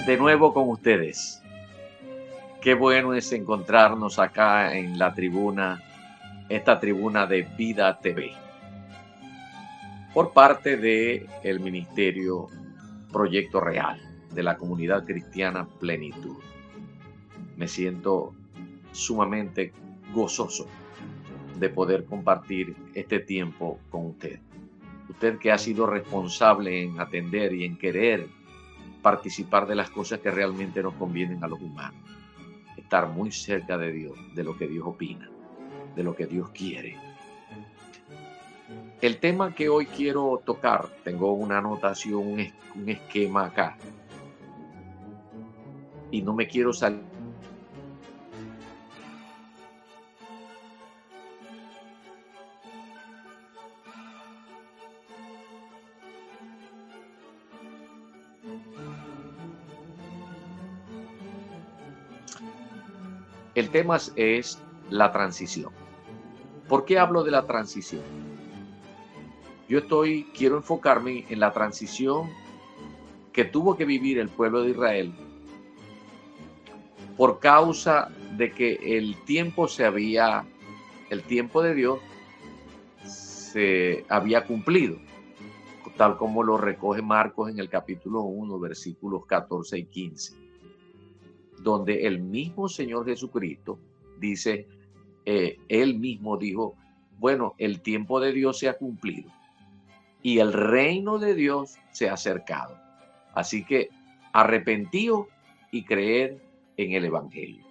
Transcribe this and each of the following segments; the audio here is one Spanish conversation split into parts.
De nuevo con ustedes. Qué bueno es encontrarnos acá en la tribuna, esta tribuna de Vida TV, por parte de el Ministerio Proyecto Real de la Comunidad Cristiana Plenitud. Me siento sumamente gozoso de poder compartir este tiempo con usted. Usted que ha sido responsable en atender y en querer participar de las cosas que realmente nos convienen a los humanos. Estar muy cerca de Dios, de lo que Dios opina, de lo que Dios quiere. El tema que hoy quiero tocar, tengo una anotación, un esquema acá, y no me quiero salir. El tema es la transición. ¿Por qué hablo de la transición? Quiero enfocarme en la transición que tuvo que vivir el pueblo de Israel por causa de que el tiempo de Dios se había cumplido, tal como lo recoge Marcos en el capítulo 1, versículos 14 y 15, donde el mismo Señor Jesucristo dice, él mismo dijo, bueno, el tiempo de Dios se ha cumplido y el reino de Dios se ha acercado. Así que arrepentíos y creed en el Evangelio.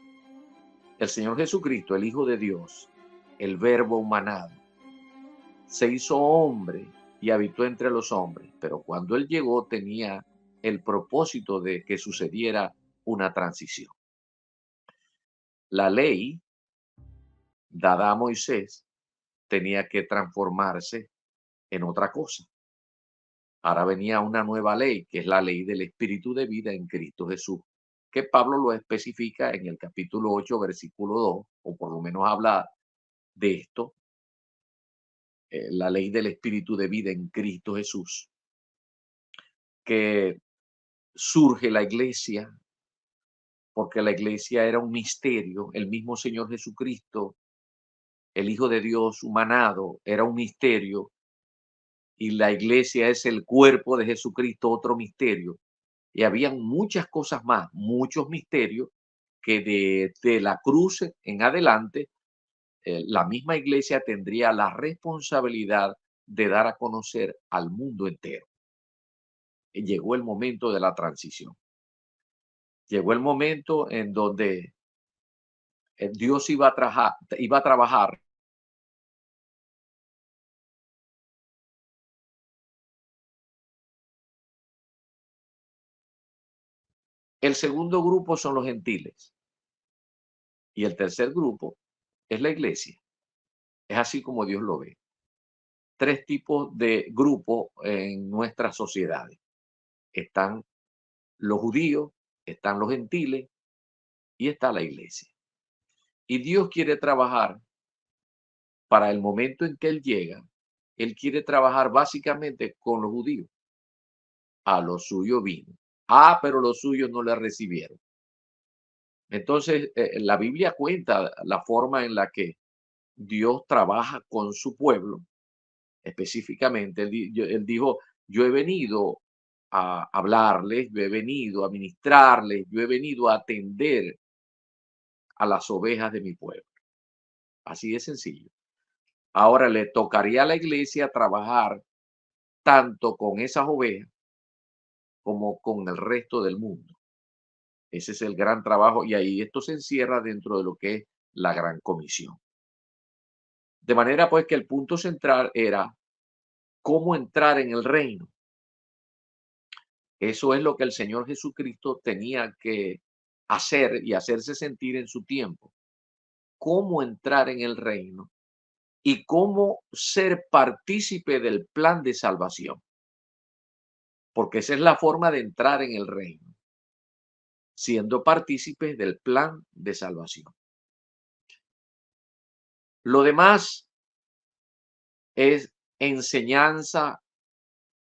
El Señor Jesucristo, el Hijo de Dios, el Verbo humanado, se hizo hombre y habitó entre los hombres, pero cuando Él llegó tenía el propósito de que sucediera una transición. La ley dada a Moisés tenía que transformarse en otra cosa. Ahora venía una nueva ley, que es la ley del Espíritu de vida en Cristo Jesús, que Pablo lo especifica en el capítulo 8, versículo 2, o por lo menos habla de esto, la ley del Espíritu de vida en Cristo Jesús, que surge la iglesia, porque la iglesia era un misterio, el mismo Señor Jesucristo, el Hijo de Dios humanado, era un misterio, y la iglesia es el cuerpo de Jesucristo, otro misterio. Y habían muchas cosas más, muchos misterios que de la cruz en adelante, la misma iglesia tendría la responsabilidad de dar a conocer al mundo entero. Y llegó el momento de la transición. Llegó el momento en donde Dios iba a trabajar. El segundo grupo son los gentiles y el tercer grupo es la iglesia. Es así como Dios lo ve. Tres tipos de grupos en nuestras sociedades. Están los judíos, están los gentiles y está la iglesia. Y Dios quiere trabajar para el momento en que Él llega. Él quiere trabajar básicamente con los judíos. A los suyos vino. Pero los suyos no le recibieron. Entonces, la Biblia cuenta la forma en la que Dios trabaja con su pueblo. Específicamente, él dijo, yo he venido a hablarles, yo he venido a ministrarles, yo he venido a atender a las ovejas de mi pueblo. Así de sencillo. Ahora le tocaría a la iglesia trabajar tanto con esas ovejas como con el resto del mundo. Ese es el gran trabajo y ahí esto se encierra dentro de lo que es la gran comisión. De manera pues que el punto central era cómo entrar en el reino. Eso es lo que el Señor Jesucristo tenía que hacer y hacerse sentir en su tiempo. Cómo entrar en el reino y cómo ser partícipe del plan de salvación. Porque esa es la forma de entrar en el reino, siendo partícipes del plan de salvación. Lo demás es enseñanza,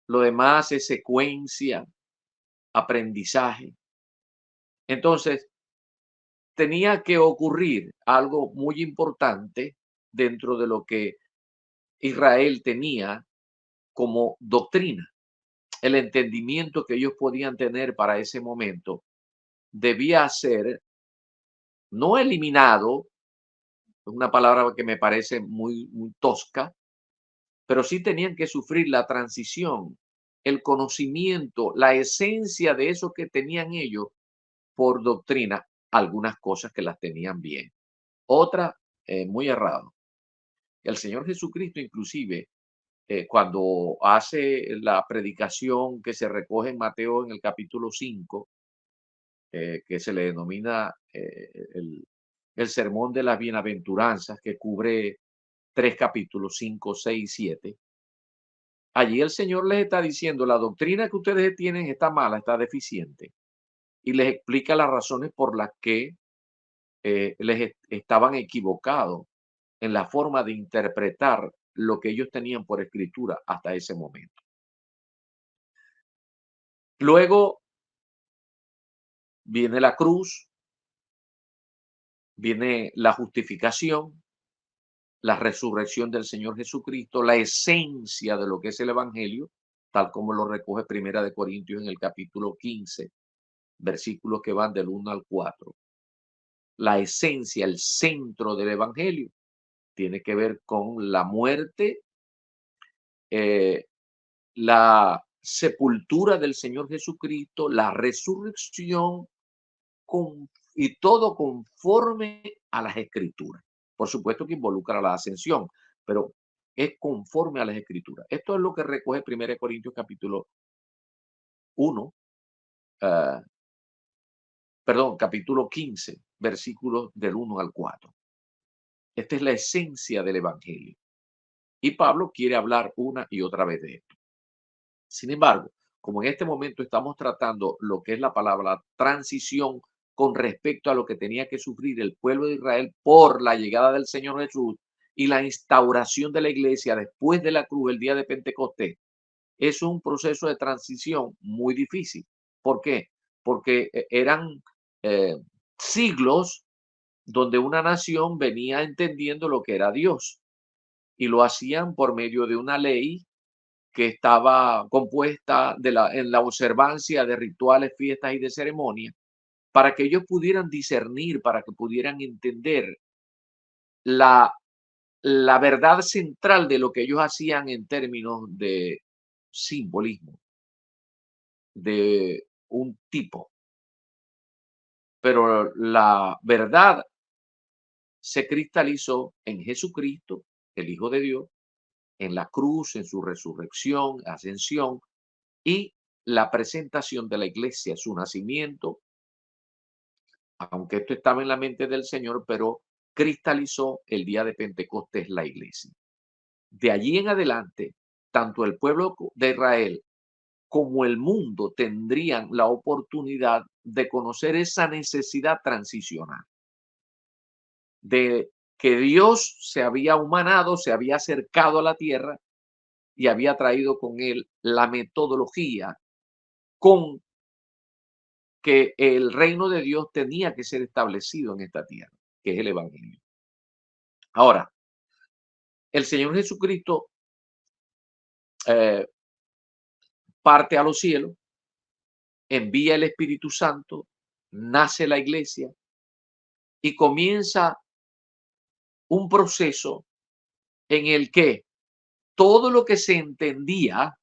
lo demás es secuencia, aprendizaje. Entonces, tenía que ocurrir algo muy importante dentro de lo que Israel tenía como doctrina. El entendimiento que ellos podían tener para ese momento debía ser no eliminado, una palabra que me parece muy tosca, pero sí tenían que sufrir la transición, el conocimiento, la esencia de eso que tenían ellos por doctrina, algunas cosas que las tenían bien, otras muy errado. El Señor Jesucristo inclusive, cuando hace la predicación que se recoge en Mateo en el capítulo 5, que se le denomina el sermón de las bienaventuranzas, que cubre 3 capítulos, 5, 6, 7. Allí el Señor les está diciendo, la doctrina que ustedes tienen está mala, está deficiente. Y les explica las razones por las que estaban equivocados en la forma de interpretar lo que ellos tenían por escritura hasta ese momento. Luego viene la cruz, viene la justificación, la resurrección del Señor Jesucristo, la esencia de lo que es el Evangelio, tal como lo recoge Primera de Corintios en el capítulo 15, versículos que van del 1 al 4. La esencia, el centro del Evangelio, tiene que ver con la muerte, eh, la sepultura del Señor Jesucristo, la resurrección y todo conforme a las Escrituras. Por supuesto que involucra la ascensión, pero es conforme a las Escrituras. Esto es lo que recoge 1 Corintios capítulo 1, ah, perdón, capítulo 15, versículos del 1 al 4. Esta es la esencia del Evangelio. Y Pablo quiere hablar una y otra vez de esto. Sin embargo, como en este momento estamos tratando lo que es la palabra transición con respecto a lo que tenía que sufrir el pueblo de Israel por la llegada del Señor Jesús y la instauración de la iglesia después de la cruz el día de Pentecostés, es un proceso de transición muy difícil. ¿Por qué? Porque eran eh, siglos donde una nación venía entendiendo lo que era Dios y lo hacían por medio de una ley que estaba compuesta en la observancia de rituales, fiestas y de ceremonias, para que ellos pudieran discernir, para que pudieran entender la, la verdad central de lo que ellos hacían en términos de simbolismo, de un tipo. Pero la verdad se cristalizó en Jesucristo, el Hijo de Dios, en la cruz, en su resurrección, ascensión y la presentación de la iglesia, su nacimiento, aunque esto estaba en la mente del Señor, pero cristalizó el día de Pentecostés la iglesia. De allí en adelante, tanto el pueblo de Israel como el mundo tendrían la oportunidad de conocer esa necesidad transicional, de que Dios se había humanado, se había acercado a la tierra y había traído con él la metodología con que el reino de Dios tenía que ser establecido en esta tierra, que es el Evangelio. Ahora, el Señor Jesucristo eh, parte a los cielos, envía el Espíritu Santo, nace la iglesia y comienza un proceso en el que todo lo que se entendía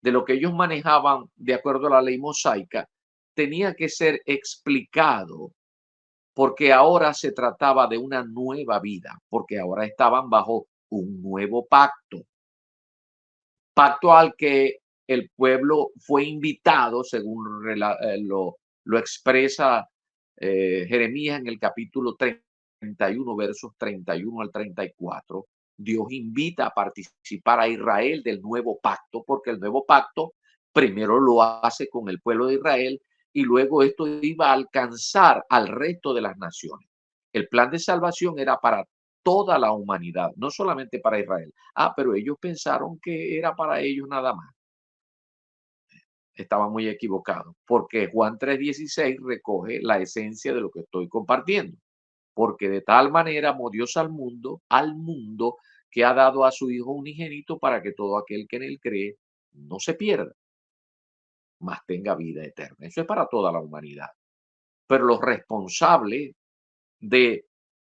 de lo que ellos manejaban de acuerdo a la ley mosaica tenía que ser explicado porque ahora se trataba de una nueva vida, porque ahora estaban bajo un nuevo pacto, pacto al que el pueblo fue invitado, según lo expresa Jeremías en el capítulo 31, versos 31 al 34. Dios invita a participar a Israel del nuevo pacto, porque el nuevo pacto primero lo hace con el pueblo de Israel y luego esto iba a alcanzar al resto de las naciones. El plan de salvación era para toda la humanidad, no solamente para Israel. Pero ellos pensaron que era para ellos nada más. estaba muy equivocado, porque Juan 3:16 recoge la esencia de lo que estoy compartiendo. Porque de tal manera amó Dios al mundo, que ha dado a su Hijo unigénito para que todo aquel que en él cree no se pierda, mas tenga vida eterna. Eso es para toda la humanidad. Pero los responsables de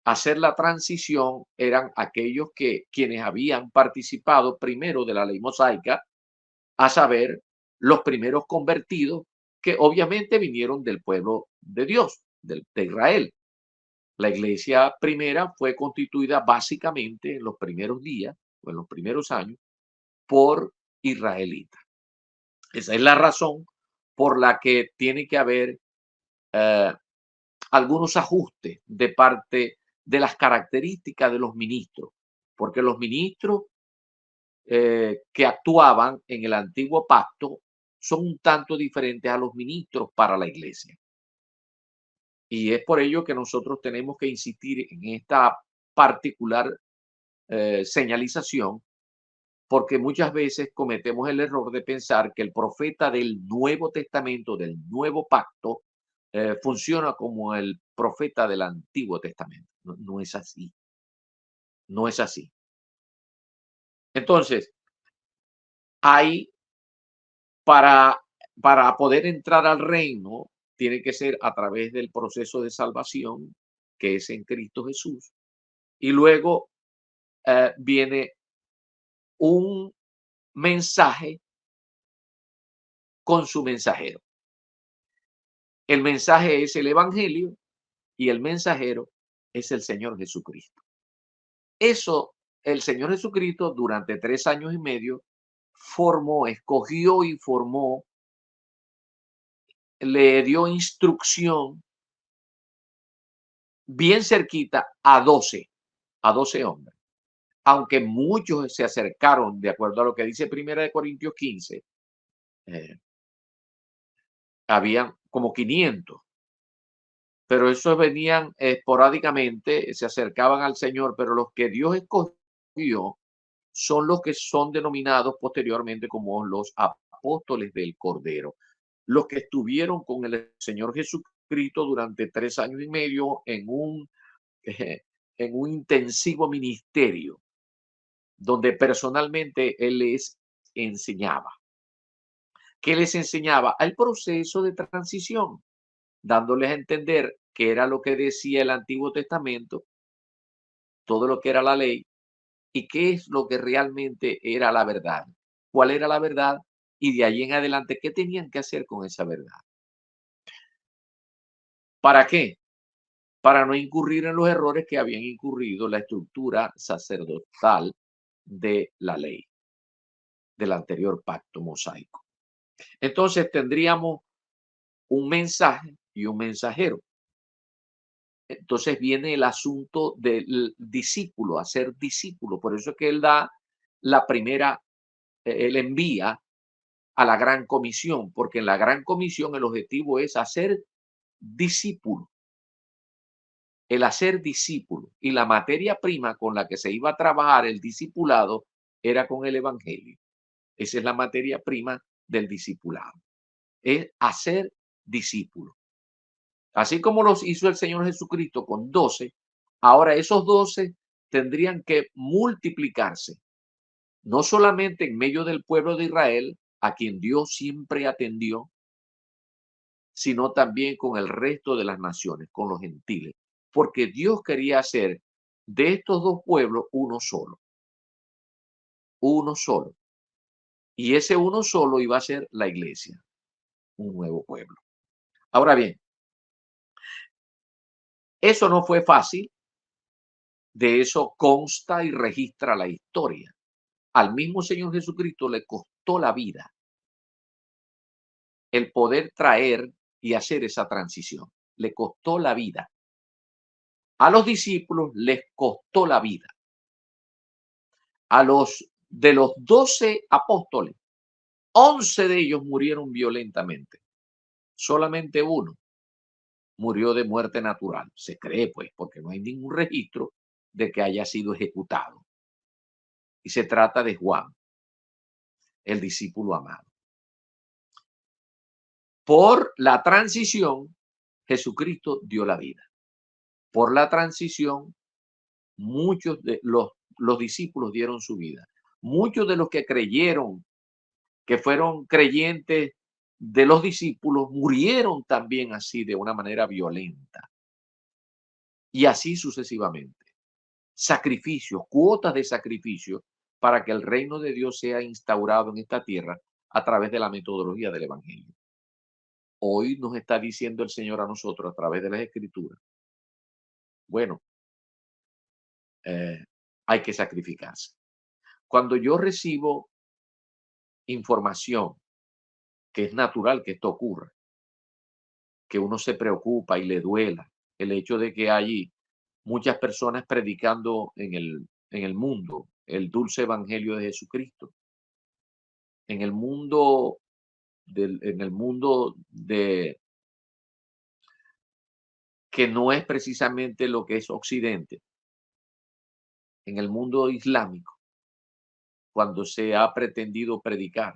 hacer la transición eran aquellos quienes habían participado primero de la ley mosaica, a saber, los primeros convertidos, que obviamente vinieron del pueblo de Dios, de Israel. La iglesia primera fue constituida básicamente en los primeros días o en los primeros años por israelitas. Esa es la razón por la que tiene que haber eh, algunos ajustes de parte de las características de los ministros, porque los ministros que actuaban en el antiguo pacto son un tanto diferentes a los ministros para la iglesia. Y es por ello que nosotros tenemos que insistir en esta particular señalización, porque muchas veces cometemos el error de pensar que el profeta del Nuevo Testamento, del Nuevo Pacto, funciona como el profeta del Antiguo Testamento. No, no es así, no es así. Entonces, hay para, para poder entrar al reino, tiene que ser a través del proceso de salvación, que es en Cristo Jesús. Y luego viene un mensaje con su mensajero. El mensaje es el evangelio y el mensajero es el Señor Jesucristo. Eso, el Señor Jesucristo durante 3 años y medio formó, escogió y formó, le dio instrucción bien cerquita a 12 hombres. Aunque muchos se acercaron, de acuerdo a lo que dice Primera de Corintios 15, eh, habían como 500, pero esos venían esporádicamente, se acercaban al Señor, pero los que Dios escogió son los que son denominados posteriormente como los apóstoles del Cordero, los que estuvieron con el Señor Jesucristo durante 3 años y medio en un intensivo ministerio, donde personalmente Él les enseñaba. ¿Qué les enseñaba? Al proceso de transición, dándoles a entender qué era lo que decía el Antiguo Testamento, todo lo que era la ley, y qué es lo que realmente era la verdad, cuál era la verdad y de allí en adelante qué tenían que hacer con esa verdad. ¿Para qué? Para no incurrir en los errores que habían incurrido la estructura sacerdotal de la ley, del anterior pacto mosaico. Entonces tendríamos un mensaje y un mensajero. Entonces viene el asunto del discípulo, hacer discípulo. Por eso es que él da la primera, él envía a la gran comisión, porque en la gran comisión el objetivo es hacer discípulo, el hacer discípulo. Y la materia prima con la que se iba a trabajar el discipulado era con el evangelio. Esa es la materia prima del discipulado, es hacer discípulo. Así como los hizo el Señor Jesucristo con 12, ahora esos 12 tendrían que multiplicarse, no solamente en medio del pueblo de Israel, a quien Dios siempre atendió, sino también con el resto de las naciones, con los gentiles, porque Dios quería hacer de estos dos pueblos uno solo, uno solo. Y ese uno solo iba a ser la iglesia, un nuevo pueblo. Ahora bien, eso no fue fácil, de eso consta y registra la historia. Al mismo Señor Jesucristo le costó la vida el poder traer y hacer esa transición. Le costó la vida. A los discípulos les costó la vida. A los de los 12 apóstoles, 11 de ellos murieron violentamente. Solamente uno murió de muerte natural. Se cree, pues, porque no hay ningún registro de que haya sido ejecutado. Y se trata de Juan, el discípulo amado. Por la transición, Jesucristo dio la vida. Por la transición, muchos de los discípulos dieron su vida. Muchos de los que creyeron, que fueron creyentes de los discípulos, murieron también así de una manera violenta. Y así sucesivamente. Sacrificios, cuotas de sacrificio para que el reino de Dios sea instaurado en esta tierra a través de la metodología del Evangelio. Hoy nos está diciendo el Señor a nosotros a través de las Escrituras, bueno, eh, hay que sacrificarse. Cuando yo recibo información, que es natural que esto ocurra, que uno se preocupa y le duela el hecho de que hay muchas personas predicando en el mundo el dulce evangelio de Jesucristo, en el mundo en el mundo de que no es precisamente lo que es Occidente, en el mundo islámico, cuando se ha pretendido predicar,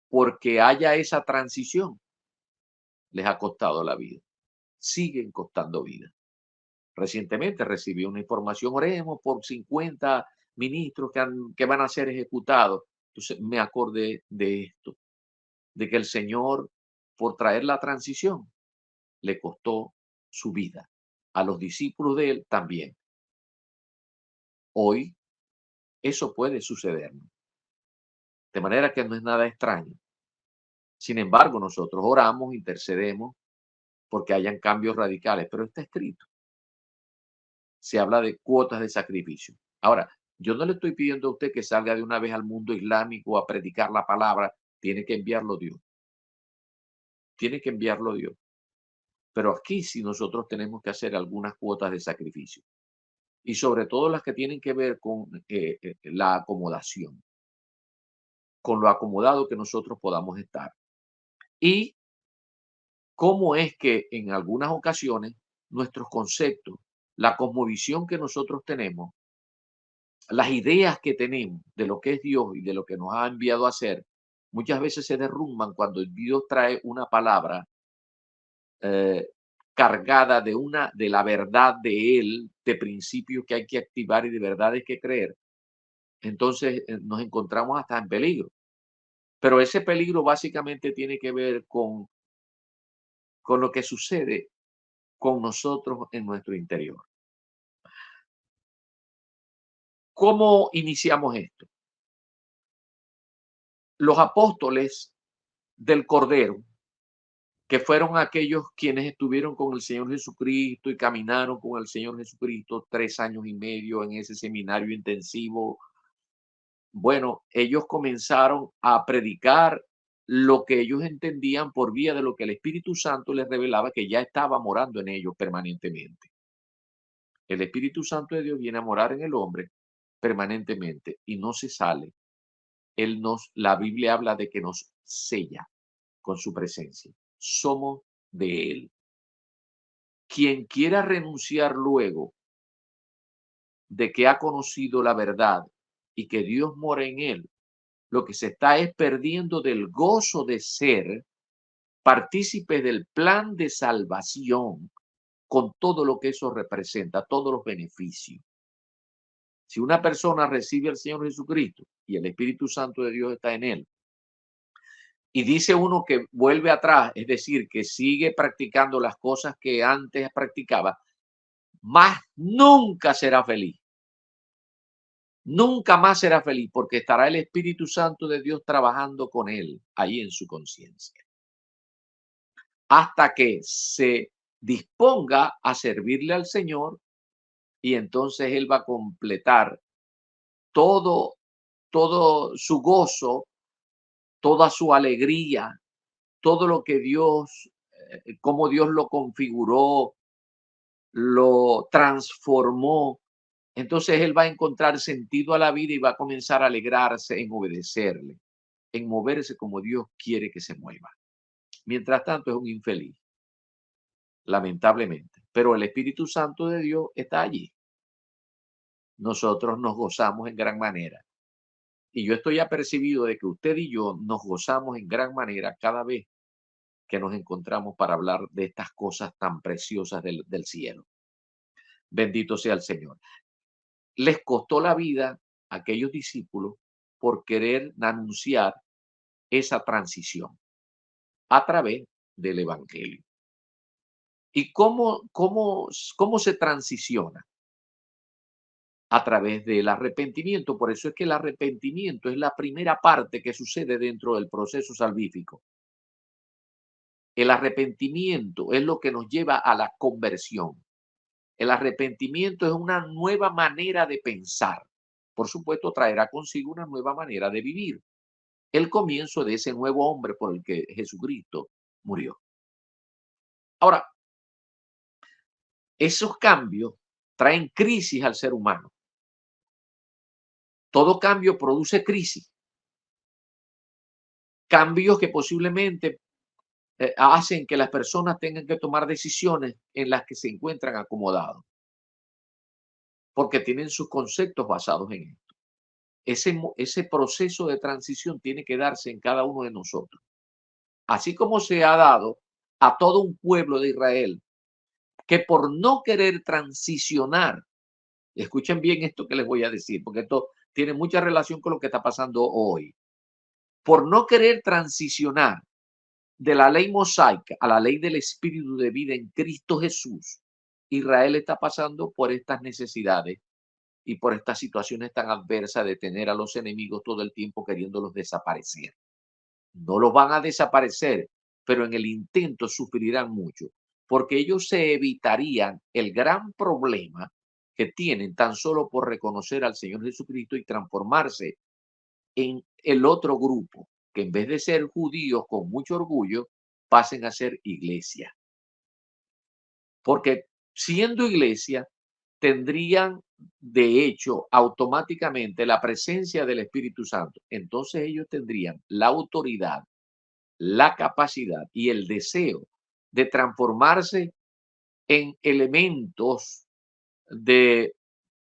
porque haya esa transición, les ha costado la vida, siguen costando vida. Recientemente recibí una información, oremos por 50 ministros que van a ser ejecutados. Entonces me acordé de esto, de que el Señor, por traer la transición, le costó su vida. A los discípulos de él también. Hoy eso puede suceder, de manera que no es nada extraño. Sin embargo, nosotros oramos, intercedemos porque hayan cambios radicales, pero está escrito. Se habla de cuotas de sacrificio. Ahora, yo no le estoy pidiendo a usted que salga de una vez al mundo islámico a predicar la palabra, tiene que enviarlo Dios. Tiene que enviarlo Dios. Pero aquí sí nosotros tenemos que hacer algunas cuotas de sacrificio. Y sobre todo las que tienen que ver con la acomodación, con lo acomodado que nosotros podamos estar. Y cómo es que en algunas ocasiones nuestros conceptos, la cosmovisión que nosotros tenemos, las ideas que tenemos de lo que es Dios y de lo que nos ha enviado a hacer, muchas veces se derrumban cuando Dios trae una palabra eh, cargada de la verdad de Él, de principios que hay que activar y de verdades que creer. Entonces nos encontramos hasta en peligro. Pero ese peligro básicamente tiene que ver con lo que sucede con nosotros en nuestro interior. ¿Cómo iniciamos esto? Los apóstoles del Cordero, que fueron aquellos quienes estuvieron con el Señor Jesucristo y caminaron con el Señor Jesucristo 3 años y medio en ese seminario intensivo. Bueno, ellos comenzaron a predicar lo que ellos entendían por vía de lo que el Espíritu Santo les revelaba que ya estaba morando en ellos permanentemente. El Espíritu Santo de Dios viene a morar en el hombre permanentemente y no se sale. La Biblia habla de que nos sella con su presencia. Somos de Él. Quien quiera renunciar luego de que ha conocido la verdad y que Dios mora en él, lo que se está es perdiendo del gozo de ser partícipe del plan de salvación con todo lo que eso representa, todos los beneficios. Si una persona recibe al Señor Jesucristo y el Espíritu Santo de Dios está en él, y dice uno que vuelve atrás, es decir, que sigue practicando las cosas que antes practicaba, más nunca será feliz. Nunca más será feliz porque estará el Espíritu Santo de Dios trabajando con él ahí en su conciencia. Hasta que se disponga a servirle al Señor y entonces él va a completar todo, todo su gozo, toda su alegría, todo lo que Dios, cómo Dios lo configuró, lo transformó. Entonces él va a encontrar sentido a la vida y va a comenzar a alegrarse en obedecerle, en moverse como Dios quiere que se mueva. Mientras tanto es un infeliz, lamentablemente. Pero el Espíritu Santo de Dios está allí. Nosotros nos gozamos en gran manera. Y yo estoy apercibido de que usted y yo nos gozamos en gran manera cada vez que nos encontramos para hablar de estas cosas tan preciosas del cielo. Bendito sea el Señor. Les costó la vida a aquellos discípulos por querer anunciar esa transición a través del Evangelio. ¿Y cómo se transiciona? A través del arrepentimiento. Por eso es que el arrepentimiento es la primera parte que sucede dentro del proceso salvífico. El arrepentimiento es lo que nos lleva a la conversión. El arrepentimiento es una nueva manera de pensar. Por supuesto, traerá consigo una nueva manera de vivir. El comienzo de ese nuevo hombre por el que Jesucristo murió. Ahora, esos cambios traen crisis al ser humano. Todo cambio produce crisis. Cambios que posiblemente hacen que las personas tengan que tomar decisiones en las que se encuentran acomodados, porque tienen sus conceptos basados en esto. Ese proceso de transición tiene que darse en cada uno de nosotros. Así como se ha dado a todo un pueblo de Israel que por no querer transicionar, escuchen bien esto que les voy a decir, porque esto tiene mucha relación con lo que está pasando hoy. Por no querer transicionar de la ley mosaica a la ley del espíritu de vida en Cristo Jesús, Israel está pasando por estas necesidades y por estas situaciones tan adversas de tener a los enemigos todo el tiempo queriéndolos desaparecer. No los van a desaparecer, pero en el intento sufrirán mucho, porque ellos se evitarían el gran problema que tienen tan solo por reconocer al Señor Jesucristo y transformarse en el otro grupo, que en vez de ser judíos con mucho orgullo, pasen a ser iglesia. Porque siendo iglesia, tendrían de hecho automáticamente la presencia del Espíritu Santo. Entonces ellos tendrían la autoridad, la capacidad y el deseo de transformarse en elementos de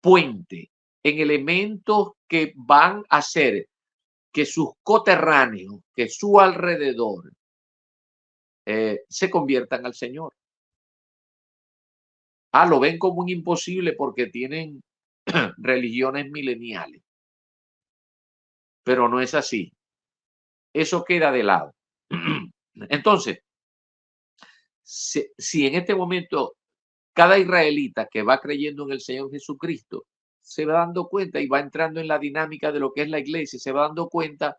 puente, en elementos que van a hacer que sus coterráneos, que su alrededor, se conviertan al Señor. Lo ven como un imposible porque tienen religiones mileniales, pero no es así. Eso queda de lado. Entonces, si en este momento cada israelita que va creyendo en el Señor Jesucristo se va dando cuenta y va entrando en la dinámica de lo que es la iglesia, se va dando cuenta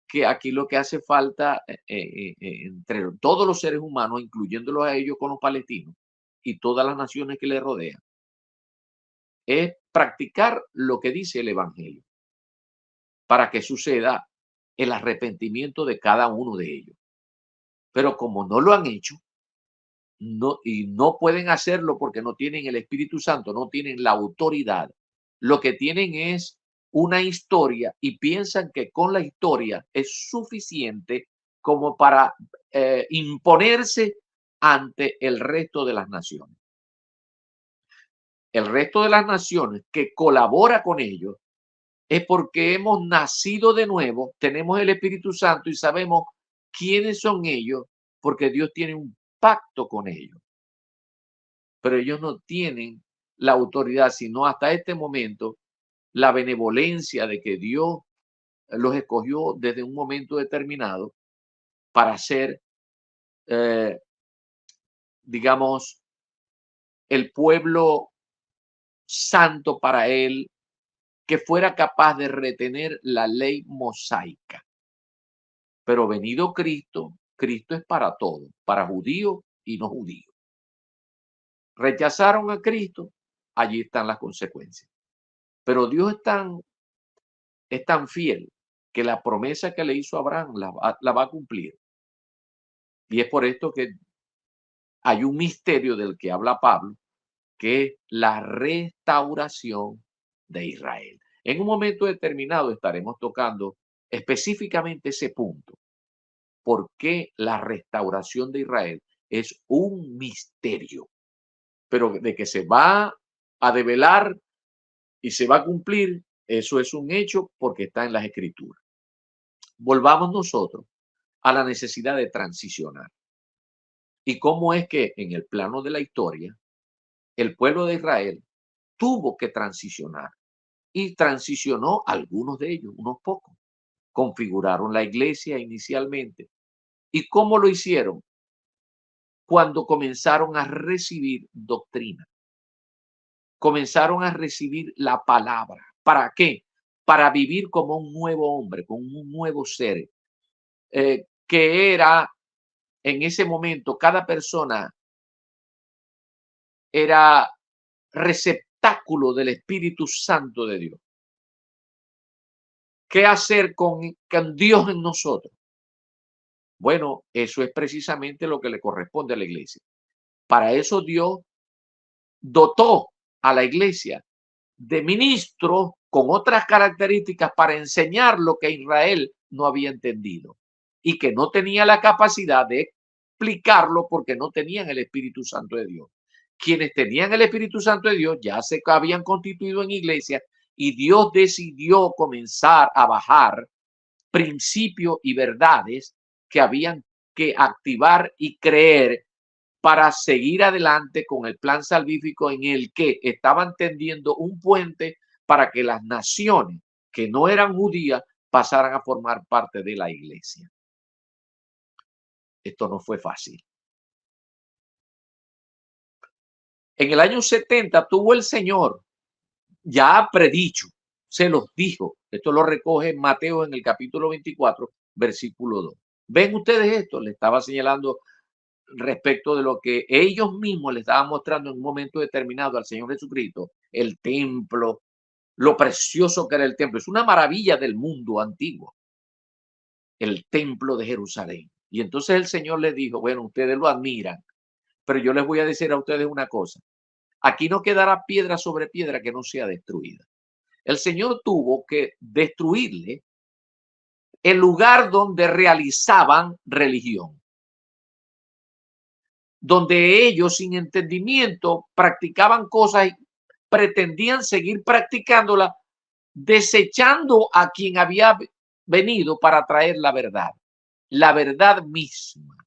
que aquí lo que hace falta entre todos los seres humanos, incluyéndolos a ellos con los palestinos y todas las naciones que le rodean, es practicar lo que dice el Evangelio para que suceda el arrepentimiento de cada uno de ellos. Pero como no lo han hecho, y no pueden hacerlo porque no tienen el Espíritu Santo, no tienen la autoridad, lo que tienen es una historia y piensan que con la historia es suficiente como para imponerse ante el resto de las naciones. El resto de las naciones que colabora con ellos es porque hemos nacido de nuevo, tenemos el Espíritu Santo y sabemos quiénes son ellos, porque Dios tiene un pacto con ellos. Pero ellos no tienen la autoridad, sino hasta este momento la benevolencia de que Dios los escogió desde un momento determinado para ser, eh, digamos, el pueblo santo para Él, que fuera capaz de retener la ley mosaica. Pero venido Cristo, Cristo es para todos, para judíos y no judíos. Rechazaron a Cristo, allí están las consecuencias. Pero Dios es tan fiel que la promesa que le hizo a Abraham la va a cumplir. Y es por esto que hay un misterio del que habla Pablo, que es la restauración de Israel. En un momento determinado estaremos tocando específicamente ese punto. ¿Por qué la restauración de Israel es un misterio? Pero de que se va a develar y se va a cumplir, Eso es un hecho porque está en las Escrituras. Volvamos nosotros a la necesidad de transicionar. Y cómo es que en el plano de la historia, el pueblo de Israel tuvo que transicionar y transicionó algunos de ellos, unos pocos. Configuraron la iglesia inicialmente. ¿Y cómo lo hicieron? Cuando comenzaron a recibir doctrina, comenzaron a recibir la palabra. ¿Para qué? Para vivir como un nuevo hombre, como un nuevo ser, que era en ese momento, cada persona era receptáculo del Espíritu Santo de Dios. ¿Qué hacer con Dios en nosotros? Bueno, eso es precisamente lo que le corresponde a la iglesia. Para eso Dios dotó a la iglesia de ministros con otras características para enseñar lo que Israel no había entendido y que no tenía la capacidad de explicarlo porque no tenían el Espíritu Santo de Dios. Quienes tenían el Espíritu Santo de Dios ya se habían constituido en iglesia y Dios decidió comenzar a bajar principios y verdades que habían que activar y creer para seguir adelante con el plan salvífico en el que estaban tendiendo un puente para que las naciones que no eran judías pasaran a formar parte de la iglesia. Esto no fue fácil. En el año 70 tuvo el Señor ya predicho, se los dijo. Esto lo recoge Mateo en el capítulo 24, versículo 2. ¿Ven ustedes esto? Le estaba señalando respecto de lo que ellos mismos le estaban mostrando en un momento determinado al Señor Jesucristo, el templo, lo precioso que era el templo. Es una maravilla del mundo antiguo, el templo de Jerusalén. Y entonces el Señor les dijo, bueno, ustedes lo admiran, pero yo les voy a decir a ustedes una cosa. Aquí no quedará piedra sobre piedra que no sea destruida. El Señor tuvo que destruirle el lugar donde realizaban religión, donde ellos sin entendimiento practicaban cosas y pretendían seguir practicándola, desechando a quien había venido para traer la verdad misma,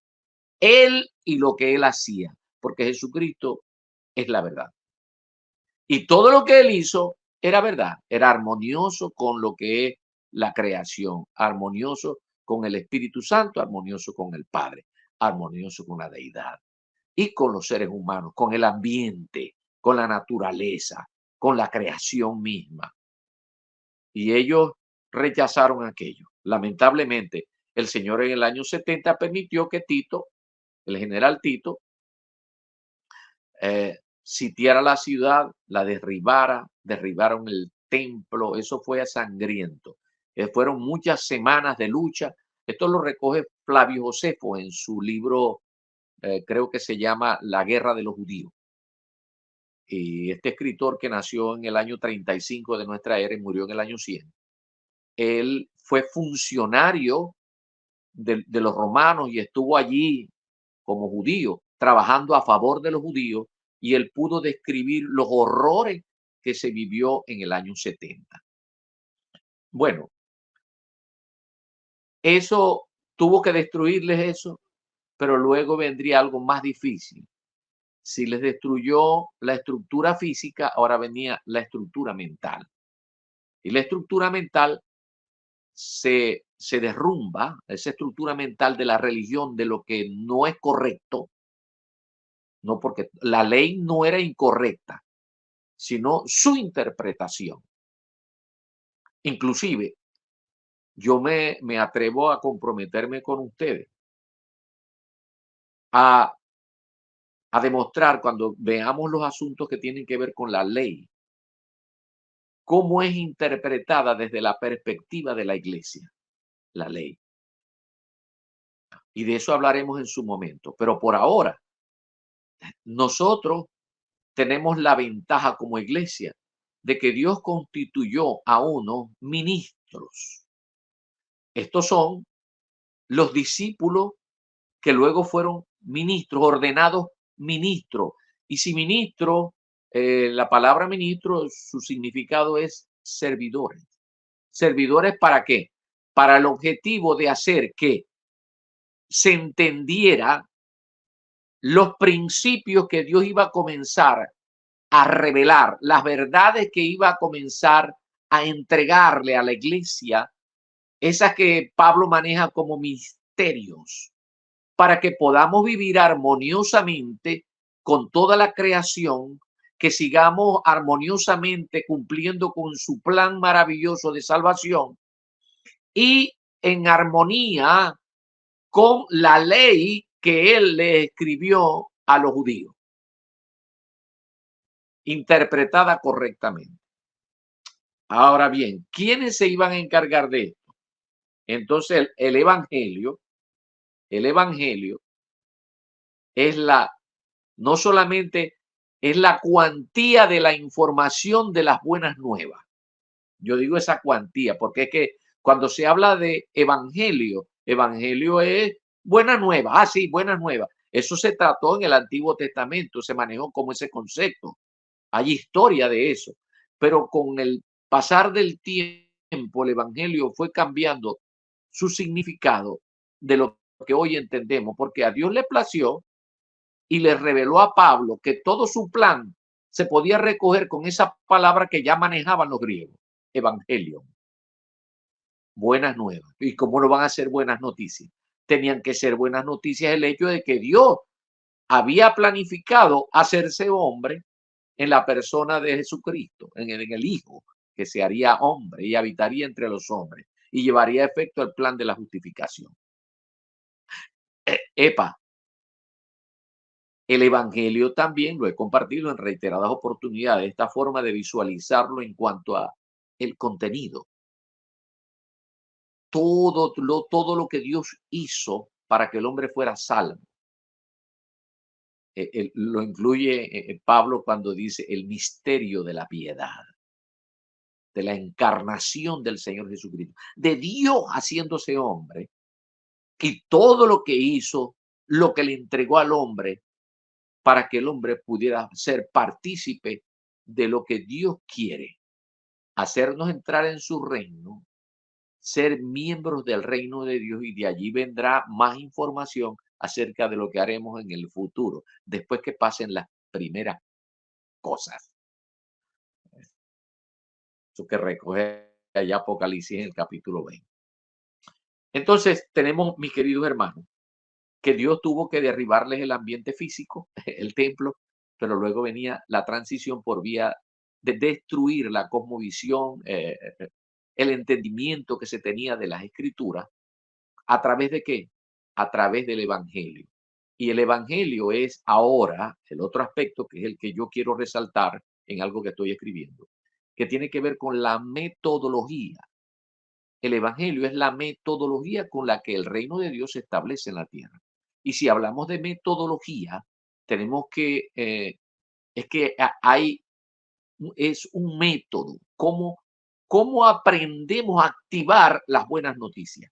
él y lo que él hacía, porque Jesucristo es la verdad. Y todo lo que él hizo era verdad, era armonioso con lo que es la creación, armonioso con el Espíritu Santo, armonioso con el Padre, armonioso con la deidad y con los seres humanos, con el ambiente, con la naturaleza, con la creación misma. Y ellos rechazaron aquello. Lamentablemente, el Señor en el año 70 permitió que Tito, el general Tito, sitiara la ciudad, la derribara, derribaron el templo, eso fue sangriento. Fueron muchas semanas de lucha. Esto lo recoge Flavio Josefo en su libro, creo que se llama La Guerra de los Judíos. Y este escritor que nació en el año 35 de nuestra era y murió en el año 100, él fue funcionario de los romanos y estuvo allí como judío, trabajando a favor de los judíos, y él pudo describir los horrores que se vivió en el año 70. Bueno, eso tuvo que destruirles eso, pero luego vendría algo más difícil. Si les destruyó la estructura física, ahora venía la estructura mental. Y la estructura mental se derrumba, esa estructura mental de la religión, de lo que no es correcto, no porque la ley no era incorrecta, sino su interpretación. Inclusive, yo me atrevo a comprometerme con ustedes a, a demostrar cuando veamos los asuntos que tienen que ver con la ley, cómo es interpretada desde la perspectiva de la iglesia, la ley. Y de eso hablaremos en su momento. Pero por ahora, nosotros tenemos la ventaja como iglesia de que Dios constituyó a unos ministros. Estos son los discípulos que luego fueron ministros, ordenados ministros. Y si ministro, la palabra ministro, su significado es servidores. ¿Servidores para qué? Para el objetivo de hacer que se entendiera los principios que Dios iba a comenzar a revelar, las verdades que iba a comenzar a entregarle a la iglesia, esas que Pablo maneja como misterios, para que podamos vivir armoniosamente con toda la creación, que sigamos armoniosamente cumpliendo con su plan maravilloso de salvación y en armonía con la ley que él le escribió a los judíos, interpretada correctamente. Ahora bien, ¿quiénes se iban a encargar de esto? Entonces, el evangelio es no solamente es la cuantía de la información de las buenas nuevas. Yo digo esa cuantía porque es que cuando se habla de evangelio, evangelio es buena nueva. Ah, sí, buena nueva. Eso se trató en el Antiguo Testamento, se manejó como ese concepto. Hay historia de eso, pero con el pasar del tiempo, el evangelio fue cambiando su significado de lo que hoy entendemos, porque a Dios le plació y le reveló a Pablo que todo su plan se podía recoger con esa palabra que ya manejaban los griegos, evangelio, buenas nuevas. ¿Y cómo no van a ser buenas noticias? Tenían que ser buenas noticias el hecho de que Dios había planificado hacerse hombre en la persona de Jesucristo, en el Hijo, que se haría hombre y habitaría entre los hombres y llevaría a efecto el plan de la justificación. Epa, el evangelio también lo he compartido en reiteradas oportunidades, esta forma de visualizarlo en cuanto a el contenido. Todo lo que Dios hizo para que el hombre fuera salvo. Lo incluye Pablo cuando dice el misterio de la piedad, de la encarnación del Señor Jesucristo, de Dios haciéndose hombre y todo lo que hizo, lo que le entregó al hombre para que el hombre pudiera ser partícipe de lo que Dios quiere, hacernos entrar en su reino, ser miembros del reino de Dios y de allí vendrá más información acerca de lo que haremos en el futuro, después que pasen las primeras cosas. Eso que recoge allá Apocalipsis en el capítulo 20. Entonces tenemos, mis queridos hermanos, que Dios tuvo que derribarles el ambiente físico, el templo, pero luego venía la transición por vía de destruir la cosmovisión, el entendimiento que se tenía de las escrituras, ¿a través de qué? A través del evangelio. Y el evangelio es ahora el otro aspecto que es el que yo quiero resaltar en algo que estoy escribiendo, que tiene que ver con la metodología. El evangelio es la metodología con la que el reino de Dios se establece en la tierra. Y si hablamos de metodología, tenemos que, es que es un método, cómo aprendemos a activar las buenas noticias.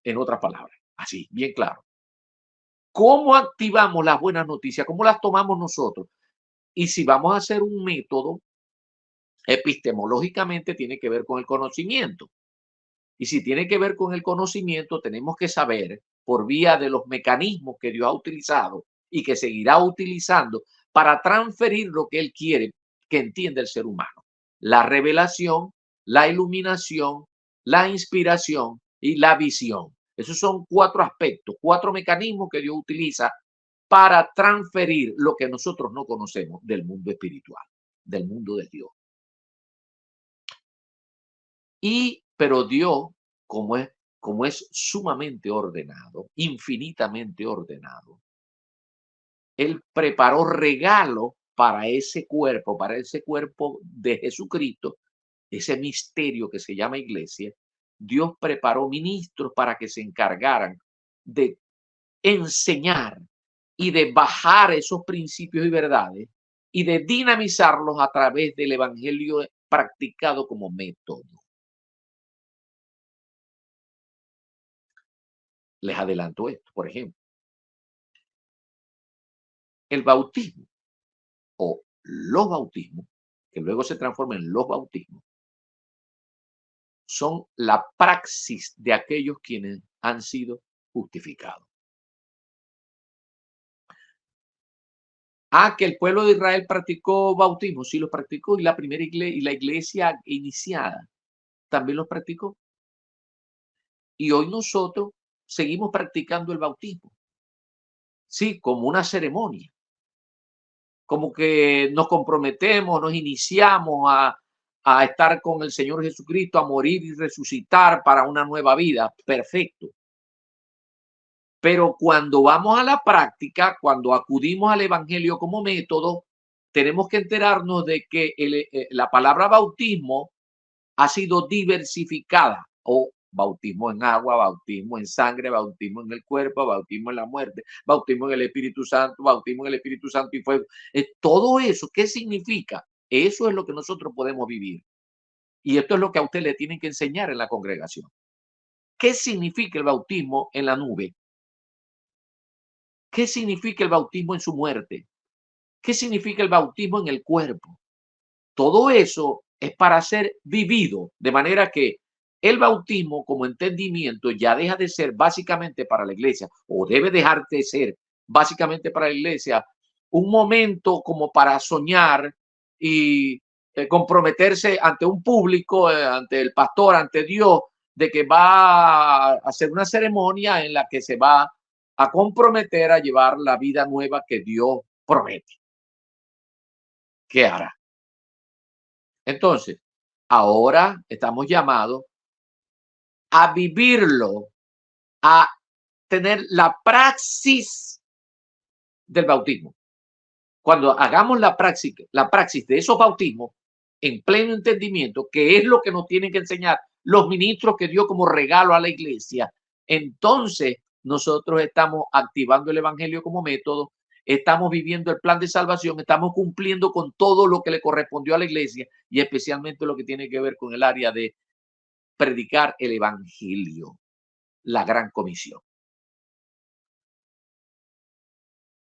En otras palabras, así, bien claro. ¿Cómo activamos las buenas noticias? ¿Cómo las tomamos nosotros? Y si vamos a hacer un método, epistemológicamente tiene que ver con el conocimiento. Y si tiene que ver con el conocimiento, tenemos que saber por vía de los mecanismos que Dios ha utilizado y que seguirá utilizando para transferir lo que Él quiere que entienda el ser humano. La revelación, la iluminación, la inspiración y la visión. Esos son cuatro aspectos, cuatro mecanismos que Dios utiliza para transferir lo que nosotros no conocemos del mundo espiritual, del mundo de Dios. Pero Dios, como es sumamente ordenado, infinitamente ordenado, Él preparó regalo para ese cuerpo de Jesucristo, ese misterio que se llama iglesia. Dios preparó ministros para que se encargaran de enseñar y de bajar esos principios y verdades y de dinamizarlos a través del evangelio practicado como método. Les adelanto esto, por ejemplo, el bautismo o los bautismos, que luego se transforma en los bautismos, son la praxis de aquellos quienes han sido justificados. Que el pueblo de Israel practicó bautismo, sí lo practicó, y la primera iglesia, y la iglesia iniciada también lo practicó. Y hoy nosotros seguimos practicando el bautismo, sí, como una ceremonia, como que nos comprometemos, nos iniciamos a estar con el Señor Jesucristo, a morir y resucitar para una nueva vida. Perfecto. Pero cuando vamos a la práctica, cuando acudimos al evangelio como método, tenemos que enterarnos de que la palabra bautismo ha sido diversificada, o bautismo en agua, bautismo en sangre, bautismo en el cuerpo, bautismo en la muerte, bautismo en el Espíritu Santo, bautismo en el Espíritu Santo y fuego. Todo eso, ¿qué significa? Eso es lo que nosotros podemos vivir. Y esto es lo que a usted le tienen que enseñar en la congregación. ¿Qué significa el bautismo en la nube? ¿Qué significa el bautismo en su muerte? ¿Qué significa el bautismo en el cuerpo? Todo eso es para ser vivido, de manera que el bautismo como entendimiento ya deja de ser básicamente para la iglesia, o debe dejar de ser básicamente para la iglesia, un momento como para soñar y comprometerse ante un público, ante el pastor, ante Dios, de que va a hacer una ceremonia en la que se va a comprometer a llevar la vida nueva que Dios promete que hará. Entonces, ahora estamos llamados a vivirlo, a tener la praxis del bautismo. Cuando hagamos la praxis de esos bautismos en pleno entendimiento, que es lo que nos tienen que enseñar los ministros que dio como regalo a la iglesia, entonces nosotros estamos activando el evangelio como método, estamos viviendo el plan de salvación, estamos cumpliendo con todo lo que le correspondió a la iglesia y especialmente lo que tiene que ver con el área de predicar el evangelio, la gran comisión.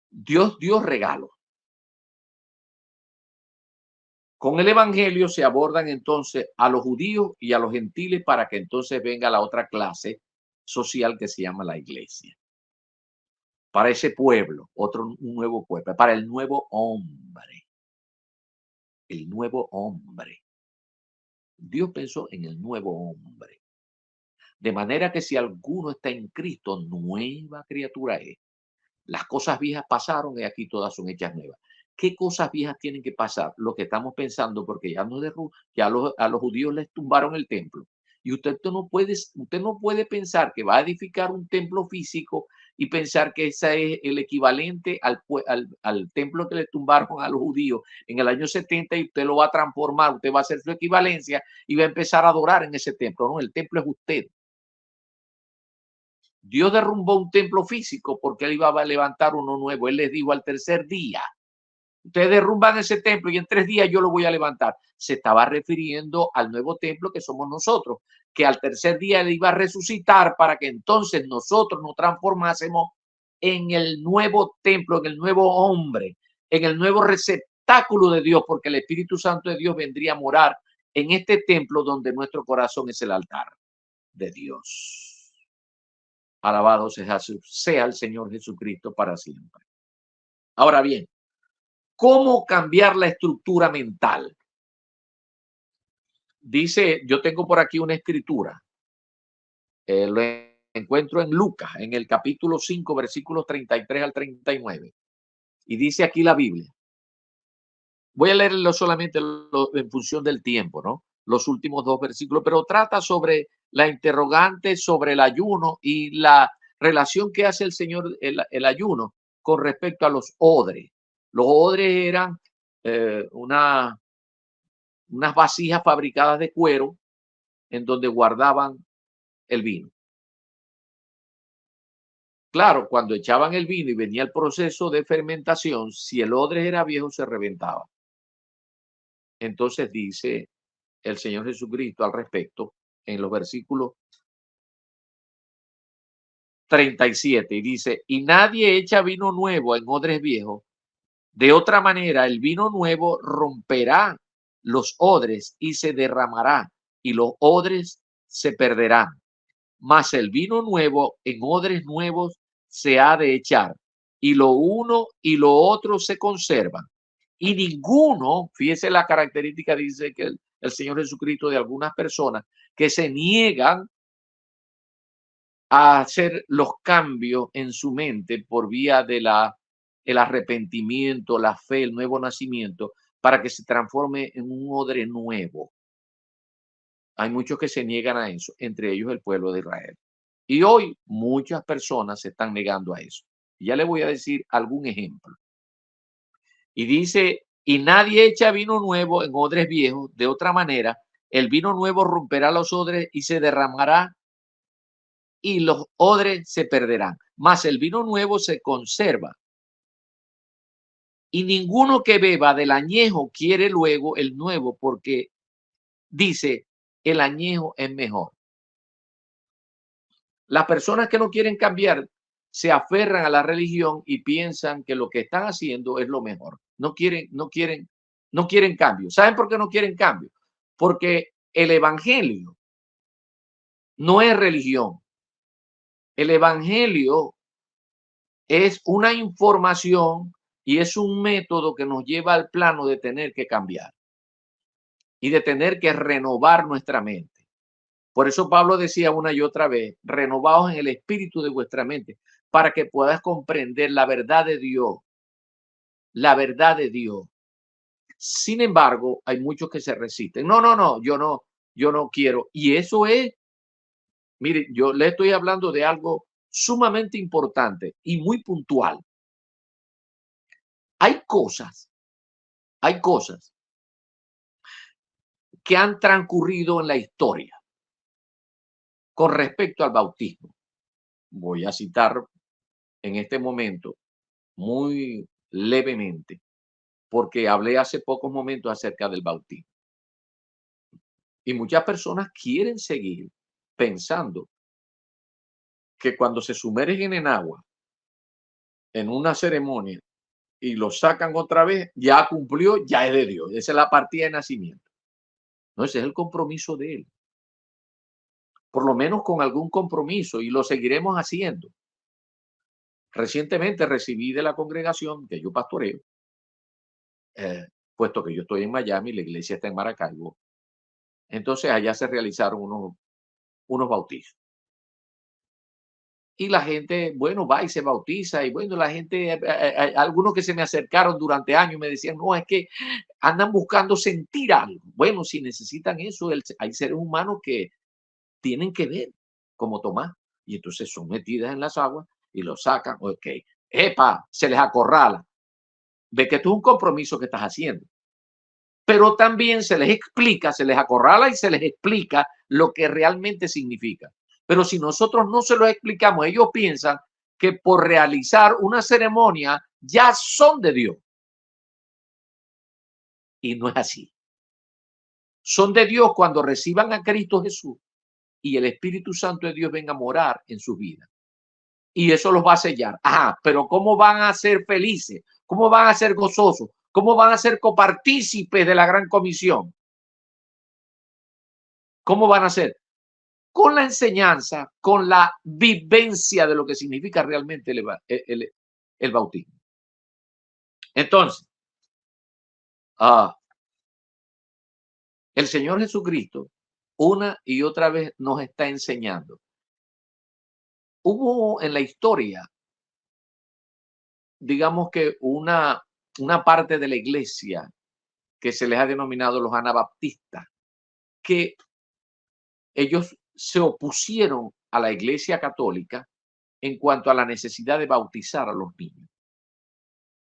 Dios dio regalos. Con el evangelio se abordan entonces a los judíos y a los gentiles para que entonces venga la otra clase social que se llama la iglesia. Para ese pueblo, un nuevo pueblo, para el nuevo hombre. El nuevo hombre. Dios pensó en el nuevo hombre. De manera que si alguno está en Cristo, nueva criatura es. Las cosas viejas pasaron y aquí todas son hechas nuevas. ¿Qué cosas viejas tienen que pasar? Lo que estamos pensando, porque ya a los judíos les tumbaron el templo. Y usted no puede pensar que va a edificar un templo físico y pensar que ese es el equivalente al templo que le tumbaron a los judíos en el año 70 y usted lo va a transformar, usted va a hacer su equivalencia y va a empezar a adorar en ese templo. No, el templo es usted. Dios derrumbó un templo físico porque él iba a levantar uno nuevo. Él les dijo al tercer día, ustedes derrumban ese templo y en 3 días yo lo voy a levantar. Se estaba refiriendo al nuevo templo que somos nosotros, que al tercer día él iba a resucitar para que entonces nosotros nos transformásemos en el nuevo templo, en el nuevo hombre, en el nuevo receptáculo de Dios, porque el Espíritu Santo de Dios vendría a morar en este templo donde nuestro corazón es el altar de Dios. Alabado sea el Señor Jesucristo para siempre. Ahora bien, ¿cómo cambiar la estructura mental? Dice, yo tengo por aquí una escritura. Lo encuentro en Lucas, en el capítulo 5, versículos 33 al 39. Y dice aquí la Biblia. Voy a leerlo solamente en función del tiempo, ¿no? Los últimos 2 versículos, pero trata sobre la interrogante sobre el ayuno y la relación que hace el Señor el ayuno con respecto a los odres. Los odres eran unas vasijas fabricadas de cuero en donde guardaban el vino. Claro, cuando echaban el vino y venía el proceso de fermentación, si el odre era viejo, se reventaba. Entonces dice el Señor Jesucristo al respecto en los versículos 37 y dice, y nadie echa vino nuevo en odres viejos. De otra manera, el vino nuevo romperá los odres y se derramará y los odres se perderán, mas el vino nuevo en odres nuevos se ha de echar, y lo uno y lo otro se conservan. Y ninguno, fíjese la característica, dice que el Señor Jesucristo, de algunas personas que se niegan a hacer los cambios en su mente por vía de el arrepentimiento, la fe, el nuevo nacimiento, para que se transforme en un odre nuevo. Hay muchos que se niegan a eso, entre ellos el pueblo de Israel. Y hoy muchas personas se están negando a eso. Ya le voy a decir algún ejemplo. Y dice, y nadie echa vino nuevo en odres viejos, de otra manera, el vino nuevo romperá los odres y se derramará y los odres se perderán. Mas el vino nuevo se conserva. Y ninguno que beba del añejo quiere luego el nuevo, porque dice, el añejo es mejor. Las personas que no quieren cambiar se aferran a la religión y piensan que lo que están haciendo es lo mejor. No quieren cambio. ¿Saben por qué no quieren cambio? Porque el evangelio no es religión. El evangelio es una información y es un método que nos lleva al plano de tener que cambiar y de tener que renovar nuestra mente. Por eso Pablo decía una y otra vez, renovaos en el espíritu de vuestra mente, para que puedas comprender la verdad de Dios, la verdad de Dios. Sin embargo, hay muchos que se resisten. No, yo no quiero. Y eso es, mire, yo le estoy hablando de algo sumamente importante y muy puntual. Hay hay cosas que han transcurrido en la historia con respecto al bautismo. Voy a citar en este momento muy levemente, porque hablé hace pocos momentos acerca del bautismo. Y muchas personas quieren seguir pensando que cuando se sumergen en agua, en una ceremonia, y lo sacan otra vez, ya cumplió, ya es de Dios. Esa es la partida de nacimiento. No, ese es el compromiso de él. Por lo menos con algún compromiso, y lo seguiremos haciendo. Recientemente recibí de la congregación que yo pastoreo, puesto que yo estoy en Miami, la iglesia está en Maracaibo. Entonces allá se realizaron unos bautizos. Y la gente, bueno, va y se bautiza. Y bueno, la gente, algunos que se me acercaron durante años me decían, no, es que andan buscando sentir algo. Bueno, si necesitan eso, hay seres humanos que tienen que ver, como Tomás. Y entonces son metidas en las aguas y lo sacan. Ok, epa, se les acorrala. Ve que esto es un compromiso que estás haciendo. Pero también se les explica, se les acorrala y se les explica lo que realmente significa. Pero si nosotros no se lo explicamos, ellos piensan que por realizar una ceremonia ya son de Dios. Y no es así. Son de Dios cuando reciban a Cristo Jesús y el Espíritu Santo de Dios venga a morar en sus vidas. Y eso los va a sellar. Ajá, pero ¿cómo van a ser felices? ¿Cómo van a ser gozosos? ¿Cómo van a ser copartícipes de la gran comisión? ¿Cómo van a ser? Con la enseñanza, con la vivencia de lo que significa realmente el bautismo. Entonces, el Señor Jesucristo una y otra vez nos está enseñando. Hubo en la historia, digamos que una parte de la iglesia que se les ha denominado los anabaptistas, que ellos se opusieron a la iglesia católica en cuanto a la necesidad de bautizar a los niños.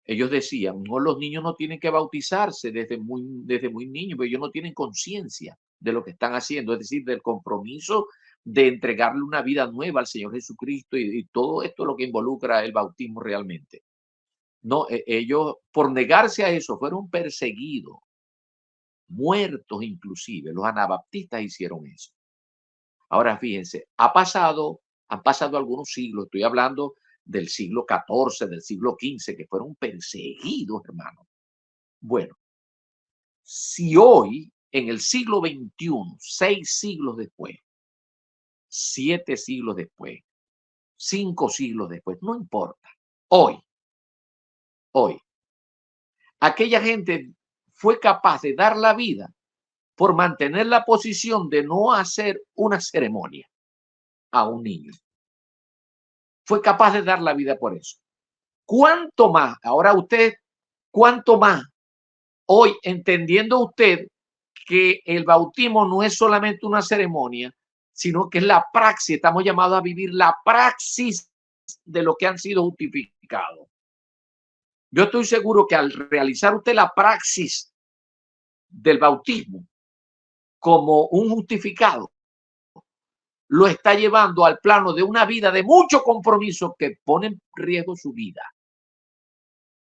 Ellos decían, no, los niños no tienen que bautizarse desde muy niños, porque ellos no tienen conciencia de lo que están haciendo, es decir, del compromiso de entregarle una vida nueva al Señor Jesucristo y todo esto lo que involucra el bautismo realmente. No, ellos por negarse a eso fueron perseguidos, muertos inclusive. Los anabaptistas hicieron eso. Ahora fíjense, han pasado algunos siglos, estoy hablando del siglo XIV, del siglo XV, que fueron perseguidos, hermano. Bueno, si hoy en el siglo XXI, 6 siglos después, 7 siglos después, 5 siglos después, no importa. Hoy, aquella gente fue capaz de dar la vida por mantener la posición de no hacer una ceremonia a un niño. Fue capaz de dar la vida por eso. ¿Cuánto más? Ahora usted, ¿cuánto más? Hoy, entendiendo usted que el bautismo no es solamente una ceremonia, sino que es la praxis. Estamos llamados a vivir la praxis de lo que han sido justificados. Yo estoy seguro que al realizar usted la praxis del bautismo como un justificado, lo está llevando al plano de una vida de mucho compromiso que pone en riesgo su vida.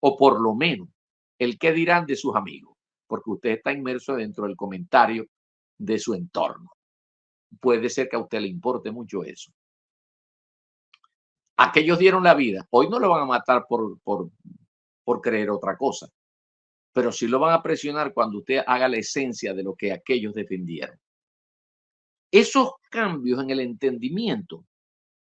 O por lo menos el que dirán de sus amigos, porque usted está inmerso dentro del comentario de su entorno. Puede ser que a usted le importe mucho eso. Aquellos dieron la vida. Hoy no lo van a matar por creer otra cosa, pero sí lo van a presionar cuando usted haga la esencia de lo que aquellos defendieron. Esos cambios en el entendimiento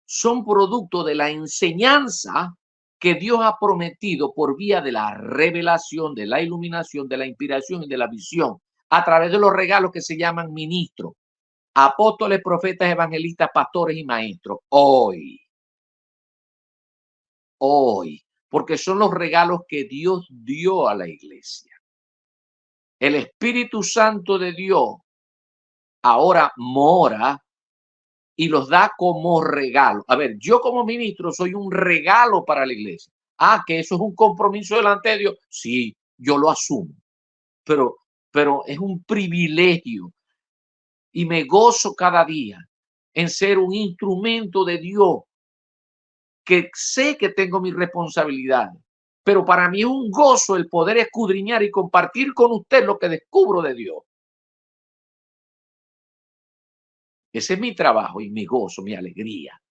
son producto de la enseñanza que Dios ha prometido por vía de la revelación, de la iluminación, de la inspiración y de la visión, a través de los regalos que se llaman ministros, apóstoles, profetas, evangelistas, pastores y maestros. Hoy, porque son los regalos que Dios dio a la iglesia. El Espíritu Santo de Dios ahora mora y los da como regalo. A ver, yo como ministro soy un regalo para la iglesia. Ah, que eso es un compromiso delante de Dios. Sí, yo lo asumo, pero es un privilegio y me gozo cada día en ser un instrumento de Dios, que sé que tengo mis responsabilidades, pero para mí es un gozo el poder escudriñar y compartir con usted lo que descubro de Dios. Ese es mi trabajo y mi gozo, mi alegría.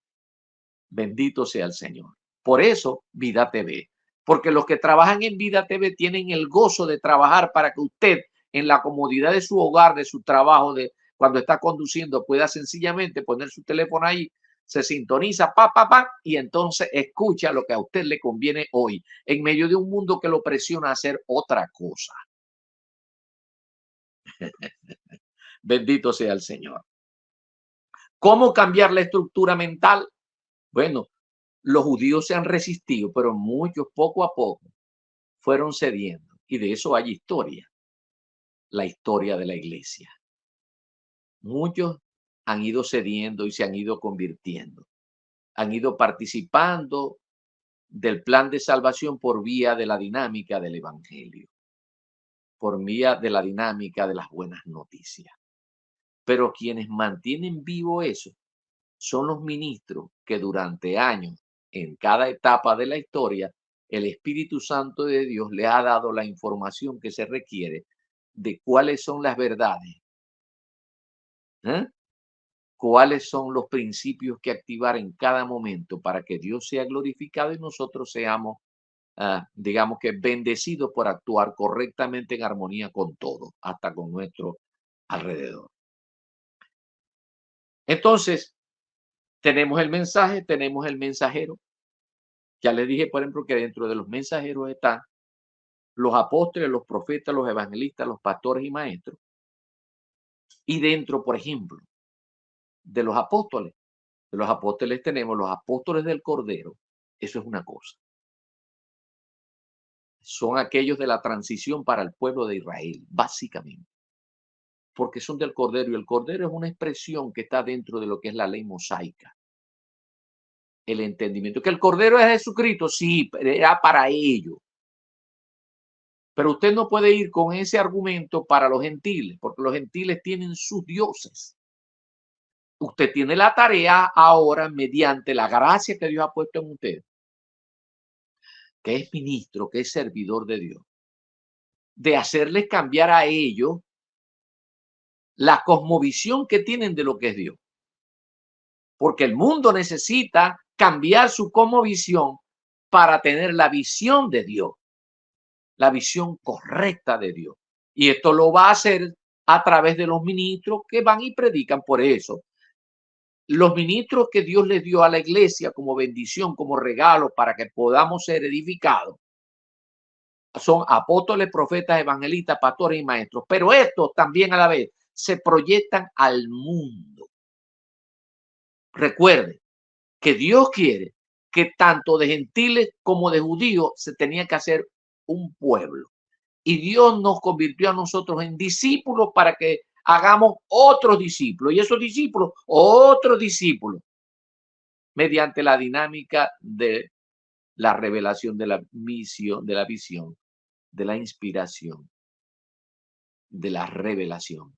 Bendito sea el Señor. Por eso, Vida TV. Porque los que trabajan en Vida TV tienen el gozo de trabajar para que usted, en la comodidad de su hogar, de su trabajo, de cuando está conduciendo, pueda sencillamente poner su teléfono ahí, se sintoniza, y entonces escucha lo que a usted le conviene hoy, en medio de un mundo que lo presiona a hacer otra cosa. Bendito sea el Señor. ¿Cómo cambiar la estructura mental? Bueno, los judíos se han resistido, pero muchos poco a poco fueron cediendo. Y de eso hay historia, la historia de la iglesia. Muchos han ido cediendo y se han ido convirtiendo. Han ido participando del plan de salvación por vía de la dinámica del evangelio, por vía de la dinámica de las buenas noticias. Pero quienes mantienen vivo eso son los ministros que durante años, en cada etapa de la historia, el Espíritu Santo de Dios le ha dado la información que se requiere de cuáles son las verdades, cuáles son los principios que activar en cada momento para que Dios sea glorificado y nosotros seamos, digamos que bendecidos por actuar correctamente en armonía con todo, hasta con nuestro alrededor. Entonces, tenemos el mensaje, tenemos el mensajero. Ya les dije, por ejemplo, que dentro de los mensajeros están los apóstoles, los profetas, los evangelistas, los pastores y maestros. Y dentro, por ejemplo, de los apóstoles tenemos los apóstoles del Cordero. Eso es una cosa. Son aquellos de la transición para el pueblo de Israel, básicamente. Porque son del Cordero y el Cordero es una expresión que está dentro de lo que es la ley mosaica. El entendimiento. Que el Cordero es Jesucristo, sí, era para ello. Pero usted no puede ir con ese argumento para los gentiles, porque los gentiles tienen sus dioses. Usted tiene la tarea ahora, mediante la gracia que Dios ha puesto en usted, que es ministro, que es servidor de Dios, de hacerles cambiar a ellos la cosmovisión que tienen de lo que es Dios. Porque el mundo necesita cambiar su cosmovisión para tener la visión de Dios, la visión correcta de Dios. Y esto lo va a hacer a través de los ministros que van y predican. Por eso, los ministros que Dios les dio a la iglesia como bendición, como regalo para que podamos ser edificados, son apóstoles, profetas, evangelistas, pastores y maestros. Pero estos también a la vez se proyectan al mundo. Recuerde que Dios quiere que tanto de gentiles como de judíos se tenía que hacer un pueblo. Y Dios nos convirtió a nosotros en discípulos para que hagamos otros discípulos. Y esos discípulos, otros discípulos, mediante la dinámica de la revelación de la misión, de la visión, de la inspiración, de la revelación.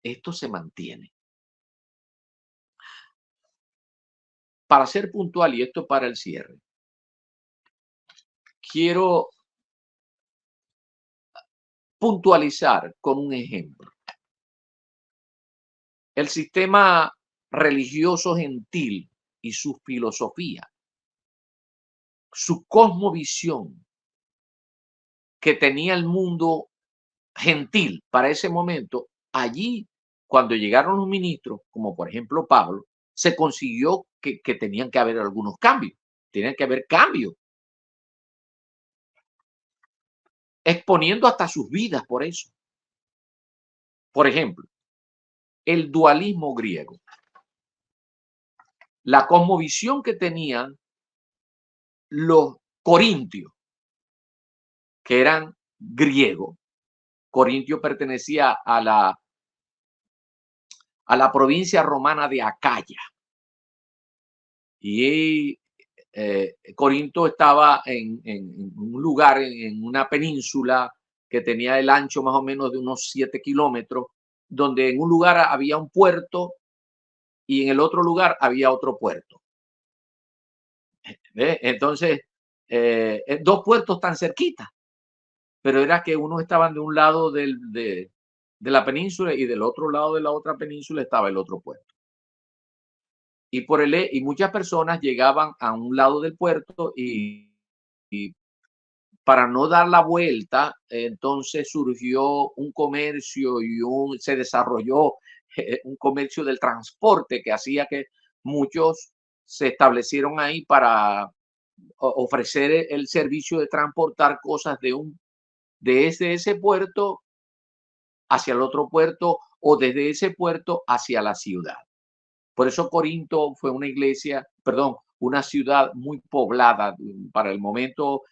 Esto se mantiene. Para ser puntual, y esto para el cierre, quiero puntualizar con un ejemplo. El sistema religioso gentil y su filosofía, su cosmovisión que tenía el mundo gentil para ese momento, allí, cuando llegaron los ministros, como por ejemplo Pablo, se consiguió que tenían que haber algunos cambios, tenían que haber cambios, exponiendo hasta sus vidas por eso. Por ejemplo, el dualismo griego, la cosmovisión que tenían los corintios, que eran griegos. Corintio pertenecía a la provincia romana de Acaya. Y Corinto estaba en un lugar, en una península que tenía el ancho más o menos de unos 7 kilómetros, donde en un lugar había un puerto y en el otro lugar había otro puerto. Entonces, dos puertos tan cerquitas, pero era que unos estaban de un lado de la península y del otro lado de la otra península estaba el otro puerto. Y muchas personas llegaban a un lado del puerto y para no dar la vuelta, entonces surgió un comercio y se desarrolló un comercio del transporte que hacía que muchos se establecieron ahí para ofrecer el servicio de transportar cosas desde ese puerto hacia el otro puerto o desde ese puerto hacia la ciudad. Por eso Corinto fue una ciudad muy poblada. Para el momento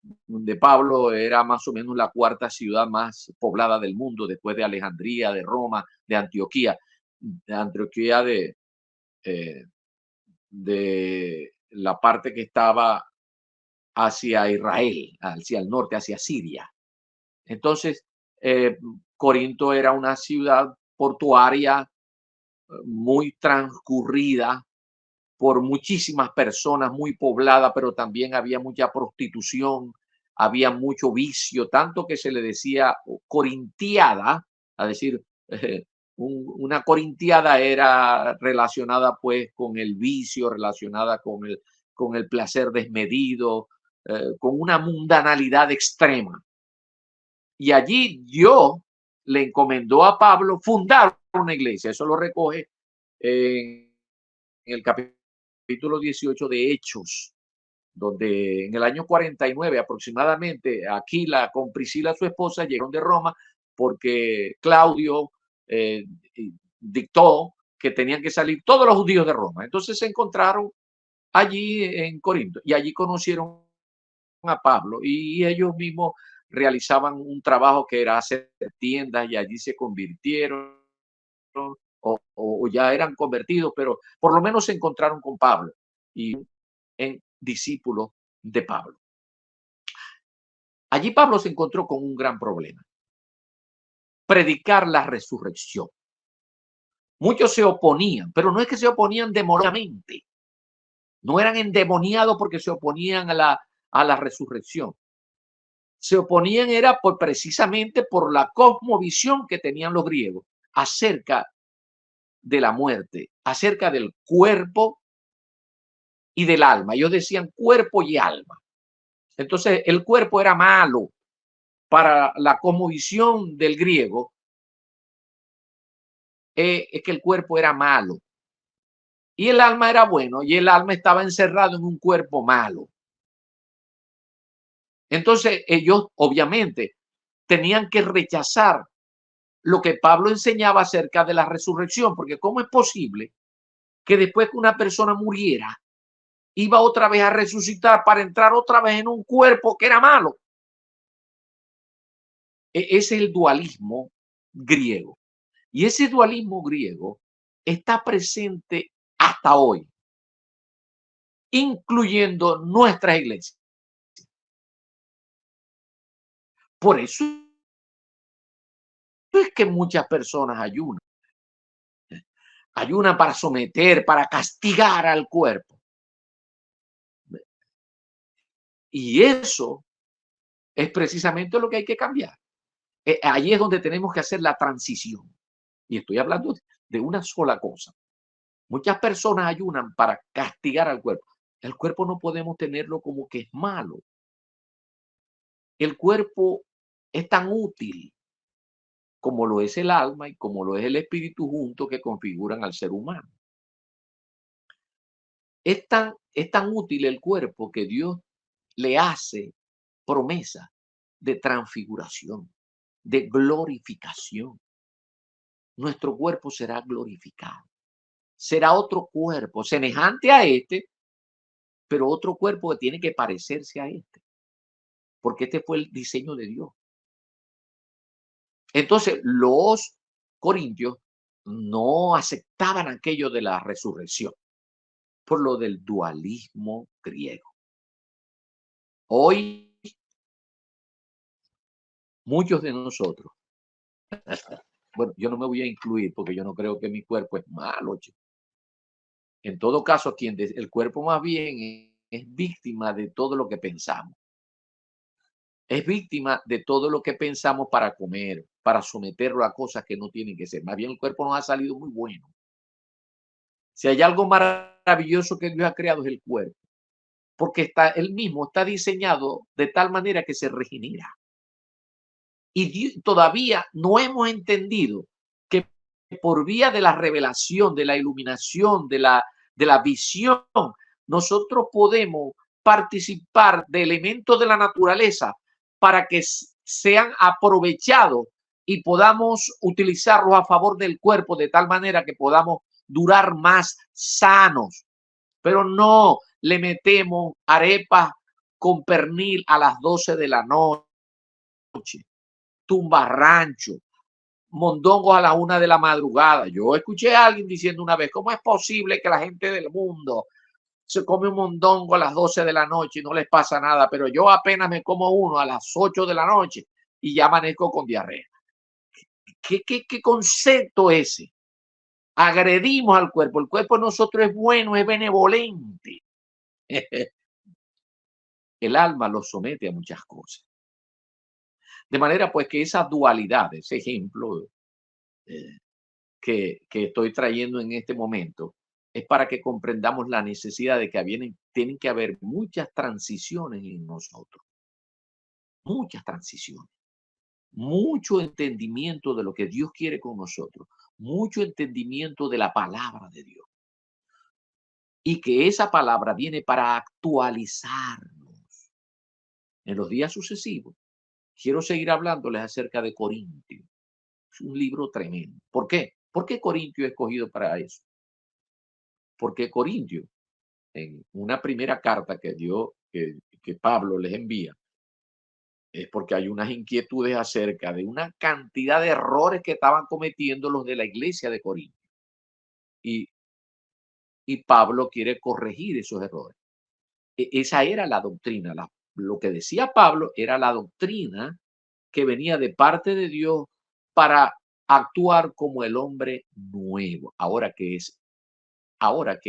de Pablo era más o menos la cuarta ciudad más poblada del mundo, después de Alejandría, de Roma, de Antioquía eh, de la parte que estaba hacia Israel, hacia el norte, hacia Siria. Entonces, Corinto era una ciudad portuaria muy transcurrida por muchísimas personas, muy poblada, pero también había mucha prostitución, había mucho vicio, tanto que se le decía corintiada, a decir, una corintiada era relacionada pues con el vicio, relacionada con el placer desmedido, con una mundanalidad extrema. Y allí Dios le encomendó a Pablo fundar una iglesia. Eso lo recoge en el capítulo 18 de Hechos, donde en el año 49 aproximadamente, Aquila con Priscila, su esposa, llegaron de Roma porque Claudio eh, dictó que tenían que salir todos los judíos de Roma. Entonces se encontraron allí en Corinto y allí conocieron a Pablo y ellos mismos realizaban un trabajo que era hacer tiendas y allí se convirtieron o ya eran convertidos, pero por lo menos se encontraron con Pablo y en discípulos de Pablo. Allí Pablo se encontró con un gran problema: predicar la resurrección. Muchos se oponían, pero no es que se oponían demoniosamente, no eran endemoniados porque se oponían a la resurrección. Se oponían era precisamente por la cosmovisión que tenían los griegos acerca de la muerte, acerca del cuerpo y del alma. Ellos decían cuerpo y alma. Entonces el cuerpo era malo para la cosmovisión del griego, es que el cuerpo era malo y el alma era bueno, y el alma estaba encerrado en un cuerpo malo. Entonces ellos obviamente tenían que rechazar lo que Pablo enseñaba acerca de la resurrección, porque ¿cómo es posible que después que una persona muriera, iba otra vez a resucitar para entrar otra vez en un cuerpo que era malo? Ese es el dualismo griego. Y ese dualismo griego está presente hasta hoy, incluyendo nuestras iglesias. Por eso es que muchas personas ayunan. Ayunan para someter, para castigar al cuerpo. Y eso es precisamente lo que hay que cambiar. Ahí es donde tenemos que hacer la transición. Y estoy hablando de una sola cosa. Muchas personas ayunan para castigar al cuerpo. El cuerpo no podemos tenerlo como que es malo. El cuerpo es tan útil como lo es el alma y como lo es el espíritu juntos, que configuran al ser humano. Es tan útil el cuerpo que Dios le hace promesa de transfiguración, de glorificación. Nuestro cuerpo será glorificado. Será otro cuerpo semejante a este, pero otro cuerpo que tiene que parecerse a este, porque este fue el diseño de Dios. Entonces, los corintios no aceptaban aquello de la resurrección por lo del dualismo griego. Hoy, muchos de nosotros, bueno, yo no me voy a incluir porque yo no creo que mi cuerpo es malo, chico. En todo caso, el cuerpo más bien es víctima de todo lo que pensamos. Es víctima de todo lo que pensamos para comer, para someterlo a cosas que no tienen que ser. Más bien el cuerpo nos ha salido muy bueno. Si hay algo maravilloso que Dios ha creado es el cuerpo, porque él mismo está diseñado de tal manera que se regenera. Y todavía no hemos entendido que por vía de la revelación, de la iluminación, de la visión, nosotros podemos participar de elementos de la naturaleza para que sean aprovechados y podamos utilizarlos a favor del cuerpo de tal manera que podamos durar más sanos. Pero no le metemos arepas con pernil a las 12 de la noche, tumbarrancho, mondongos a la 1 de la madrugada. Yo escuché a alguien diciendo una vez, ¿cómo es posible que la gente del mundo se come un mondongo a las 12 de la noche y no les pasa nada? Pero yo apenas me como uno a las 8 de la noche y ya amanezco con diarrea. ¿Qué concepto ese? Agredimos al cuerpo. El cuerpo de nosotros es bueno, es benevolente. El alma lo somete a muchas cosas. De manera pues que esa dualidad, ese ejemplo eh, que estoy trayendo en este momento, es para que comprendamos la necesidad de que tienen que haber muchas transiciones en nosotros, muchas transiciones, mucho entendimiento de lo que Dios quiere con nosotros, mucho entendimiento de la palabra de Dios. Y que esa palabra viene para actualizarnos. En los días sucesivos, quiero seguir hablándoles acerca de Corintios. Es un libro tremendo. ¿Por qué? ¿Por qué Corintio es escogido para eso? Porque Corintio, en una primera carta que Pablo les envía, es porque hay unas inquietudes acerca de una cantidad de errores que estaban cometiendo los de la iglesia de Corinto. Y, y Pablo quiere corregir esos errores. Esa era la doctrina. Lo que decía Pablo era la doctrina que venía de parte de Dios para actuar como el hombre nuevo, ahora que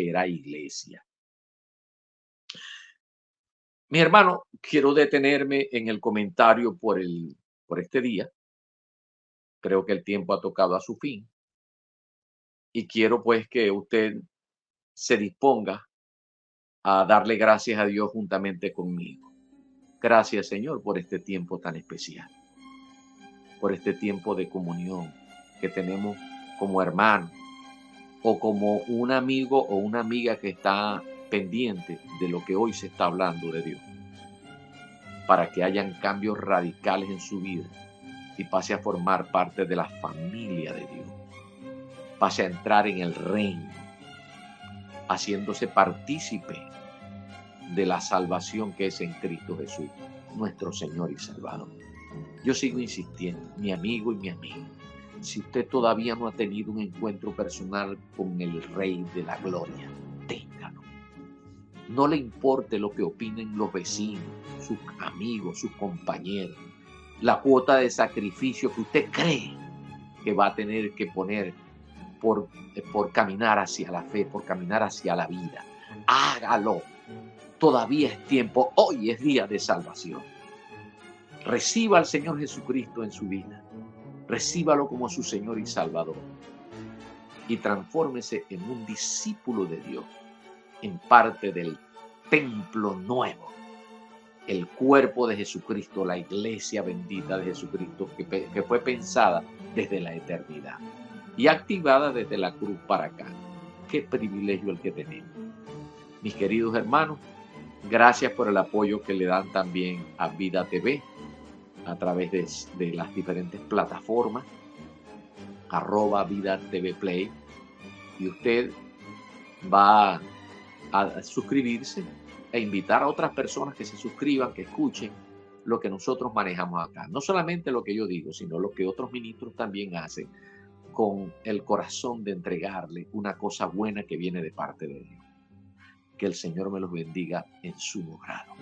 era iglesia. Mi hermano, quiero detenerme en el comentario por este día. Creo que el tiempo ha tocado a su fin y quiero pues que usted se disponga a darle gracias a Dios juntamente conmigo. Gracias, Señor, por este tiempo tan especial, por este tiempo de comunión que tenemos como hermano o como un amigo o una amiga que está pendiente de lo que hoy se está hablando de Dios, para que hayan cambios radicales en su vida y pase a formar parte de la familia de Dios, pase a entrar en el reino, haciéndose partícipe de la salvación que es en Cristo Jesús, nuestro Señor y Salvador. Yo sigo insistiendo, mi amigo y mi amiga, si usted todavía no ha tenido un encuentro personal con el Rey de la Gloria, téngalo. No le importe lo que opinen los vecinos, sus amigos, sus compañeros, la cuota de sacrificio que usted cree que va a tener que poner por caminar hacia la fe, por caminar hacia la vida. Hágalo. Todavía es tiempo. Hoy es día de salvación. Reciba al Señor Jesucristo en su vida. Recíbalo como su Señor y Salvador. Y transfórmese en un discípulo de Dios, en parte del templo nuevo, el cuerpo de Jesucristo, la iglesia bendita de Jesucristo, que fue pensada desde la eternidad y activada desde la cruz para acá. Qué privilegio el que tenemos. Mis queridos hermanos, gracias por el apoyo que le dan también a Vida TV a través de las diferentes plataformas, @Vida TV Play, y usted va a suscribirse e invitar a otras personas que se suscriban, que escuchen lo que nosotros manejamos acá. No solamente lo que yo digo, sino lo que otros ministros también hacen con el corazón de entregarle una cosa buena que viene de parte de Dios. Que el Señor me los bendiga en su grado.